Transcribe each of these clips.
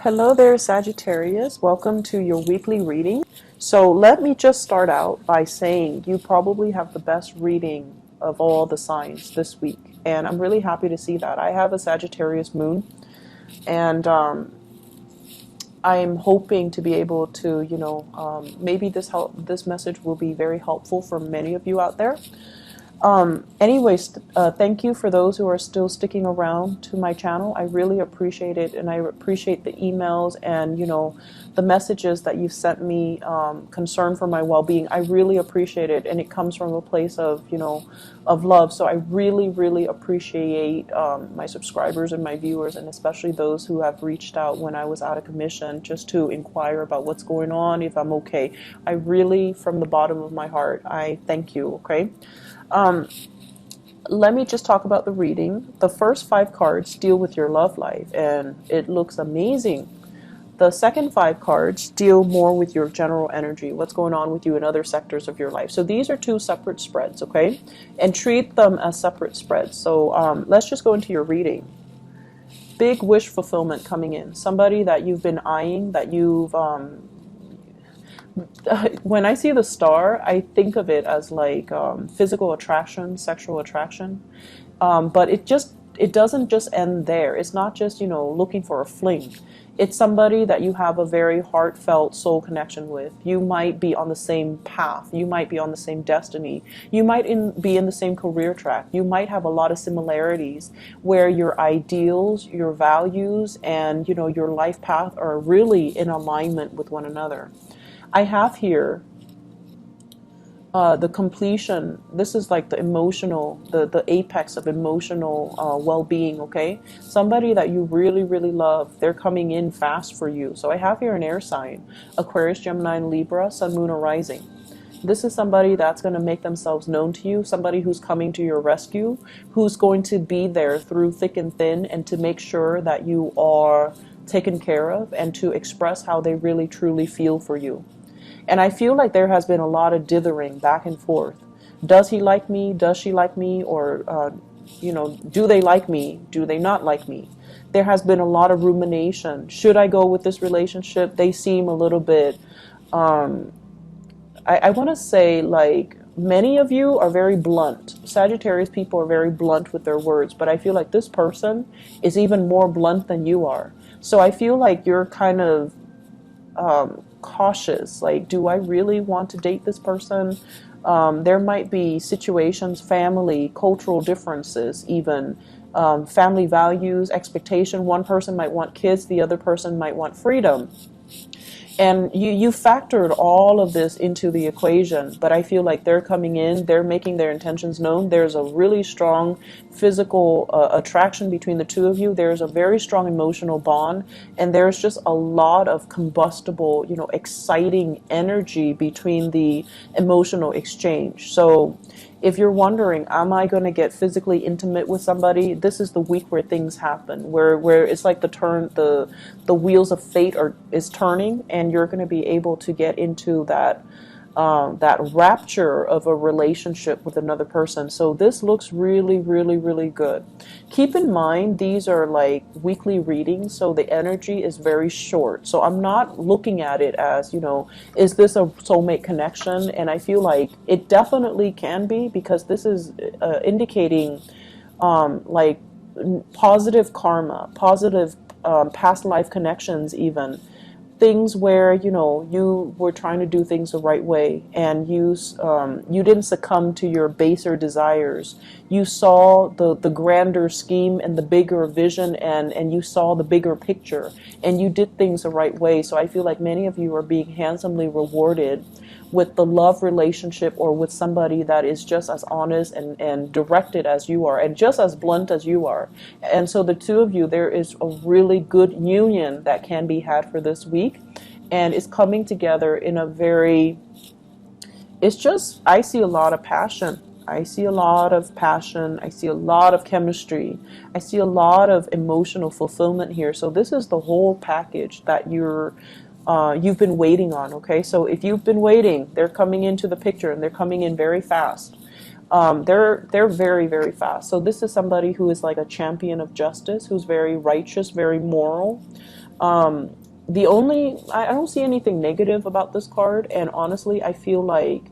Hello there, Sagittarius. Welcome to your weekly reading. So let me just start out by saying you probably have the best reading of all the signs this week. And I'm really happy to see that. I have a Sagittarius moon, and I'm hoping to be able to, maybe this message will be very helpful for many of you out there. Anyways, thank you for those who are still sticking around to my channel. I really appreciate it, and I appreciate the emails and, the messages that you've sent me, concern for my well-being. I really appreciate it, and it comes from a place of, of love. So I really, really appreciate my subscribers and my viewers, and especially those who have reached out when I was out of commission just to inquire about what's going on, if I'm okay. I really, from the bottom of my heart, I thank you, okay? Let me just talk about the reading. The first 5 cards deal with your love life, and it looks amazing. The second 5 cards deal more with your general energy, what's going on with you in other sectors of your life. So these are 2 separate spreads, okay? And treat them as separate spreads. So let's just go into your reading. Big wish fulfillment coming in. Somebody that you've been eyeing, that you've when I see the star, I think of it as like physical attraction, sexual attraction. But it doesn't just end there. It's not just, looking for a fling. It's somebody that you have a very heartfelt soul connection with. You might be on the same path. You might be on the same destiny. You might be in the same career track. You might have a lot of similarities where your ideals, your values, and, your life path are really in alignment with one another. I have here the completion. This is like the emotional, the apex of emotional well-being, okay? Somebody that you really, really love, they're coming in fast for you. So I have here an air sign, Aquarius, Gemini, and Libra, Sun, Moon, or Rising. This is somebody that's going to make themselves known to you, somebody who's coming to your rescue, who's going to be there through thick and thin and to make sure that you are taken care of and to express how they really, truly feel for you. And I feel like there has been a lot of dithering back and forth. Does he like me? Does she like me? Or, do they like me? Do they not like me? There has been a lot of rumination. Should I go with this relationship? They seem a little bit, I want to say, like, many of you are very blunt. Sagittarius people are very blunt with their words, but I feel like this person is even more blunt than you are. So I feel like you're kind of cautious, like, do I really want to date this person? There might be situations, family, cultural differences, even family values, expectation. One person might want kids, the other person might want freedom. And you factored all of this into the equation, but I feel like they're coming in, they're making their intentions known. There's a really strong physical attraction between the two of you. There's a very strong emotional bond, and there's just a lot of combustible, exciting energy between the emotional exchange. So if you're wondering, am I going to get physically intimate with somebody? This is the week where things happen, where it's like the wheels of fate is turning, and you're going to be able to get into that rapture of a relationship with another person. So this looks really, really, really good. Keep in mind, these are like weekly readings, so the energy is very short. So I'm not looking at it as, is this a soulmate connection? And I feel like it definitely can be, because this is indicating like positive karma, positive past life connections, even things where you were trying to do things the right way, and you didn't succumb to your baser desires. You saw the grander scheme and the bigger vision, and you saw the bigger picture, and you did things the right way. So I feel like many of you are being handsomely rewarded with the love relationship, or with somebody that is just as honest and directed as you are, and just as blunt as you are. And so the two of you, there is a really good union that can be had for this week, and it's coming together in a very, I see a lot of passion. I see a lot of passion. I see a lot of chemistry. I see a lot of emotional fulfillment here. So this is the whole package that you've been waiting on, okay? So if you've been waiting, they're coming into the picture, and they're coming in very fast. They're very, very fast. So this is somebody who is like a champion of justice, who's very righteous, very moral. I don't see anything negative about this card, and honestly, I feel like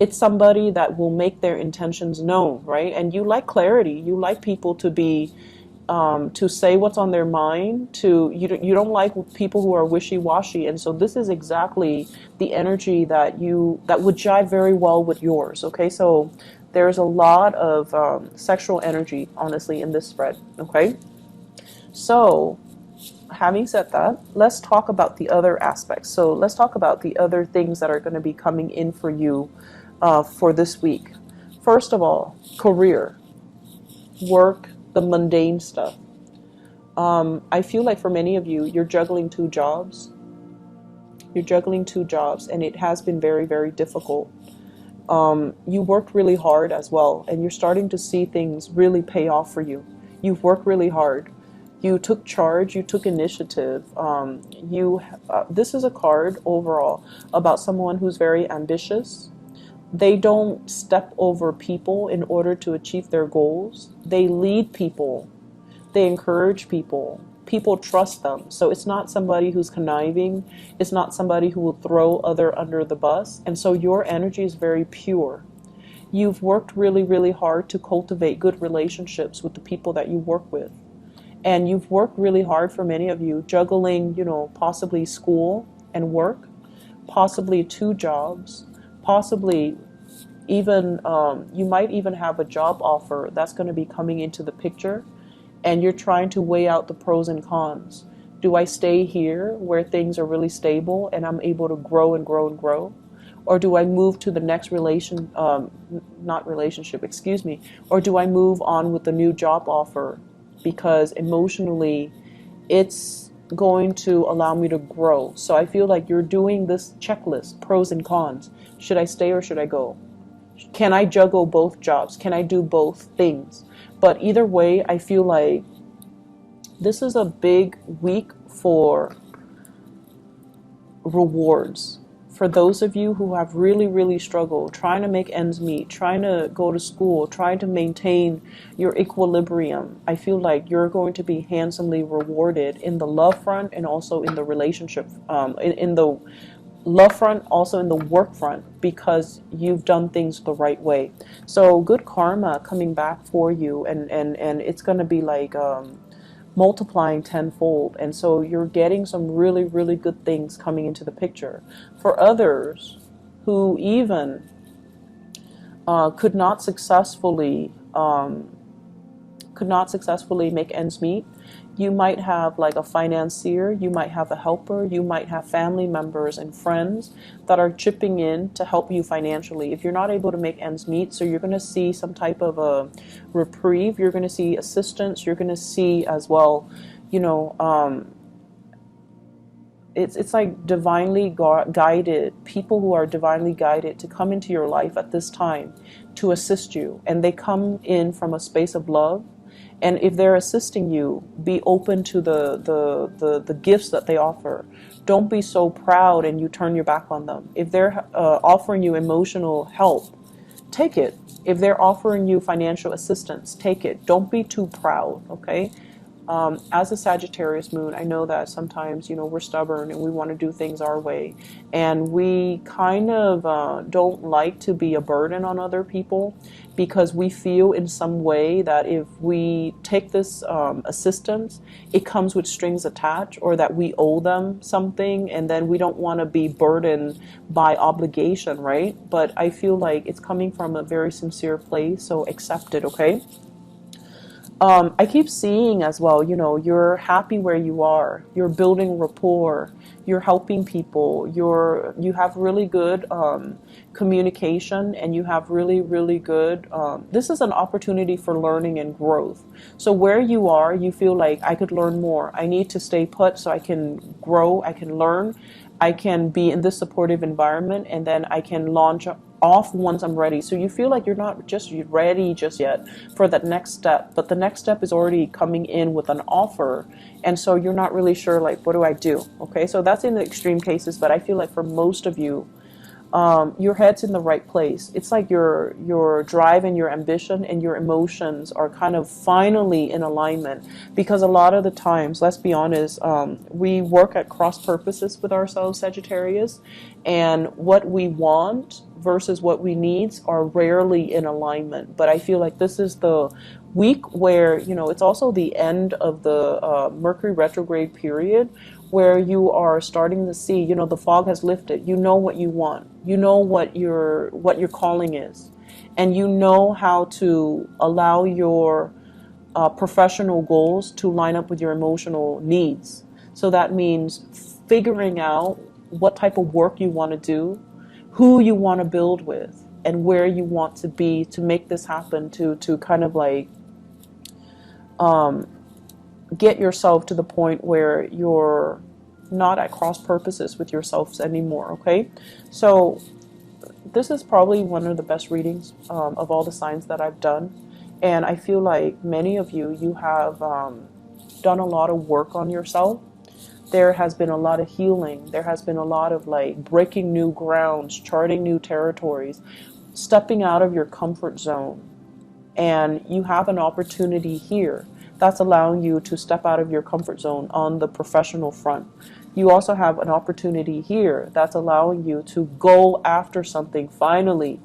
it's somebody that will make their intentions known, right? And you like clarity. You like people to be to say what's on their mind. You don't like people who are wishy-washy, and so this is exactly the energy that would jive very well with yours. Okay, so there's a lot of sexual energy, honestly, in this spread. Okay, so having said that, let's talk about the other aspects. So let's talk about the other things that are going to be coming in for you for this week. First of all, career, work, the mundane stuff. I feel like for many of you, you're juggling two jobs. You're juggling two jobs, and it has been very, very difficult. You worked really hard as well, and you're starting to see things really pay off for you. You've worked really hard. You took charge, you took initiative. This is a card overall about someone who's very ambitious. They don't step over people in order to achieve their goals. They lead people. They encourage people. People trust them. So it's not somebody who's conniving. It's not somebody who will throw other under the bus. And so your energy is very pure. You've worked really, really hard to cultivate good relationships with the people that you work with. And you've worked really hard, for many of you, juggling, possibly school and work, possibly two jobs, possibly even, you might even have a job offer that's going to be coming into the picture, and you're trying to weigh out the pros and cons. Do I stay here where things are really stable and I'm able to grow and grow and grow? Or do I move to the next not relationship, excuse me, or do I move on with the new job offer? Because emotionally, it's going to allow me to grow. So I feel like you're doing this checklist, pros and cons. Should I stay or should I go? Can I juggle both jobs? Can I do both things? But either way, I feel like this is a big week for rewards. For those of you who have really, really struggled trying to make ends meet, trying to go to school, trying to maintain your equilibrium, I feel like you're going to be handsomely rewarded in the love front and also in the relationship, in the love front, also in the work front, because you've done things the right way. So good karma coming back for you, and it's going to be like multiplying tenfold, and so you're getting some really, really good things coming into the picture. For others who even could not successfully make ends meet, you might have like a financier, you might have a helper, you might have family members and friends that are chipping in to help you financially. If you're not able to make ends meet, so you're going to see some type of a reprieve, you're going to see assistance, you're going to see as well, it's like divinely guided, people who are divinely guided to come into your life at this time to assist you, and they come in from a space of love. And if they're assisting you, be open to the gifts that they offer. Don't be so proud and you turn your back on them. If they're offering you emotional help, take it. If they're offering you financial assistance, take it. Don't be too proud, okay? As a Sagittarius moon, I know that sometimes, we're stubborn and we want to do things our way. And we kind of don't like to be a burden on other people, because we feel in some way that if we take this assistance, it comes with strings attached, or that we owe them something, and then we don't want to be burdened by obligation, right? But I feel like it's coming from a very sincere place, so accept it, okay? I keep seeing as well, you're happy where you are, you're building rapport, you're helping people, you have really good communication, and you have really, really good, this is an opportunity for learning and growth. So where you are, you feel like I could learn more. I need to stay put so I can grow, I can learn, I can be in this supportive environment, and then I can launch off once I'm ready. So you feel like you're not just ready just yet for that next step, but the next step is already coming in with an offer, and so you're not really sure, like, what do I do? Okay, so that's in the extreme cases, but I feel like for most of you, your head's in the right place. It's like your drive and your ambition and your emotions are kind of finally in alignment, because a lot of the times, let's be honest, we work at cross purposes with ourselves, Sagittarius, and what we want versus what we need are rarely in alignment. But I feel like this is the week where, you know, it's also the end of the Mercury retrograde period, where you are starting to see, you know, the fog has lifted. You know what you want. You know what your calling is, and you know how to allow your professional goals to line up with your emotional needs. So that means figuring out what type of work you want to do, who you want to build with, and where you want to be to make this happen, to kind of like get yourself to the point where you're not at cross purposes with yourselves anymore. Okay, so this is probably one of the best readings of all the signs that I've done, and I feel like many of you have done a lot of work on yourself. There has been a lot of healing. There has been a lot of like breaking new grounds, charting new territories, stepping out of your comfort zone, and you have an opportunity here that's allowing you to step out of your comfort zone on the professional front. You also have an opportunity here that's allowing you to go after something finally.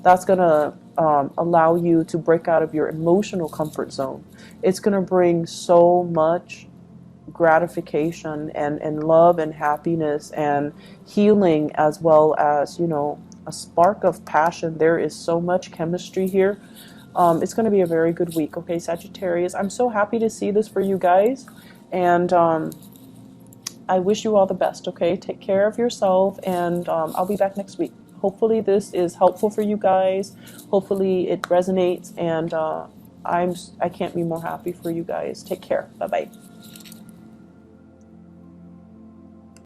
That's going to allow you to break out of your emotional comfort zone. It's going to bring so much gratification and love and happiness and healing, as well as, you know, a spark of passion. There is so much chemistry here. It's going to be a very good week. Okay, Sagittarius, I'm so happy to see this for you guys, and I wish you all the best. Okay, take care of yourself, and I'll be back next week. Hopefully this is helpful for you guys. Hopefully it resonates, and I can't be more happy for you guys. Take care. Bye bye.